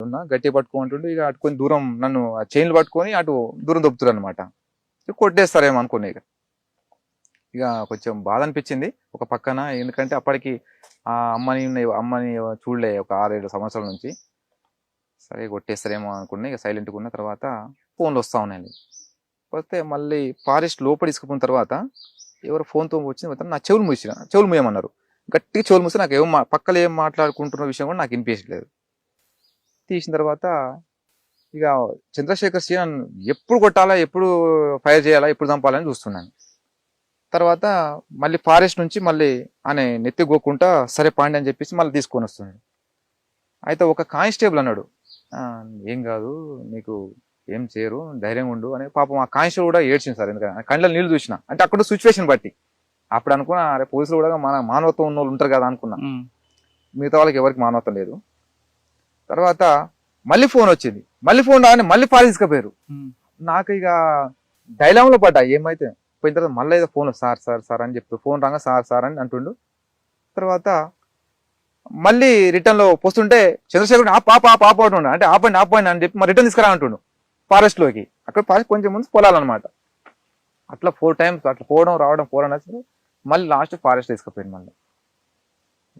ఉన్నా గట్టిగా పట్టుకుంటుండే ఇక అటు కొంచెం దూరం నన్ను ఆ చైన్లు పట్టుకొని అటు దూరం దొబ్బుతారు అనమాట. కొట్టేస్తారేమో అనుకున్నా. ఇక కొంచెం బాధ అనిపించింది ఒక పక్కన, ఎందుకంటే అప్పటికి ఆ అమ్మని చూడలే ఒక 6-7 సంవత్సరాల నుంచి. సరే కొట్టేస్తారేమో అనుకున్నా. ఇక సైలెంట్గా ఉన్న తర్వాత ఫోన్లు వస్తా ఉన్నాయండి. వస్తే మళ్ళీ ఫారెస్ట్ లోపల తీసుకున్న తర్వాత ఎవరు ఫోన్తో వచ్చిన నా చెవులు మూయమన్నారు. గట్టిగా చెవులు మూసి నాకు పక్కన ఏం మాట్లాడుకుంటున్న విషయం కూడా నాకు వినిపించలేదు. తీసిన తర్వాత ఇక చంద్రశేఖర్ శ్రీను ఎప్పుడు కొట్టాలా, ఎప్పుడు ఫైర్ చేయాలా, ఎప్పుడు చంపాలని చూస్తున్నాను. తర్వాత మళ్ళీ ఫారెస్ట్ నుంచి మళ్ళీ ఆయన నెత్తి గోక్కుంటా సరే పాండి అని చెప్పేసి మళ్ళీ తీసుకొని వస్తుంది. అయితే ఒక కానిస్టేబుల్ అన్నాడు, ఏం కాదు నీకు ఏం చేయరు, ధైర్యంగా ఉండు అని. పాపం ఆ కానిస్టేబుల్ కూడా ఏడ్చింది సార్, ఎందుకంటే కళ్ళలో నీళ్ళు చూసిన. అంటే అక్కడ సిచ్యువేషన్ బట్టి అప్పుడు అనుకున్నా, అరే పోలీసులు కూడా మన మానవత్వం ఉన్న వాళ్ళు ఉంటారు కదా అనుకున్నా. మిగతా వాళ్ళకి ఎవరికి మానవత్వం లేదు. తర్వాత మళ్ళీ ఫోన్ వచ్చింది. మళ్ళీ ఫోన్ రాగానే మళ్ళీ ఫారెస్ట్ తీసుకుపోయారు. నాకు ఇక డైలాగ్లో పడ్డా ఏమైతే. పోయిన తర్వాత మళ్ళీ ఏదో ఫోన్ సార్ సార్ సార్ అని చెప్పి ఫోన్ రాగా సార్ సార్ అని అంటుండు. తర్వాత మళ్ళీ రిటర్న్ లో పోస్తుంటే చంద్రశేఖర్ పాప అంటుండే, అంటే ఆపండి అని చెప్పి మరి రిటర్న్ తీసుకురా అంటుండు ఫారెస్ట్ లోకి. అక్కడ ఫారెస్ట్ కొంచెం ముందు పొలాలన్నమాట. అట్లా 4 times అట్లా పోవడం రావడం మళ్ళీ లాస్ట్ ఫారెస్ట్ తీసుకుపోయింది. మళ్ళీ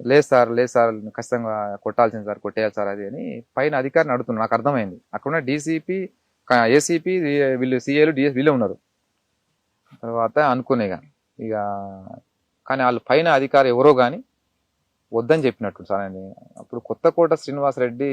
లేదు సార్ ఖచ్చితంగా కొట్టాల్సింది సార్, కొట్టేయాలి సార్ అది అని పైన అధికారిని అడుగుతున్నాడు. నాకు అర్థమైంది అక్కడున్న డీసీపీ, ఏసీపీ, వీళ్ళు సిఏలు, డిఎస్ వీళ్ళే ఉన్నారు. తర్వాత అనుకునే ఇక కానీ వాళ్ళు పైన అధికారి ఎవరో కానీ వద్దని చెప్పినట్టు సార్. అప్పుడు కొత్తకోట శ్రీనివాసరెడ్డి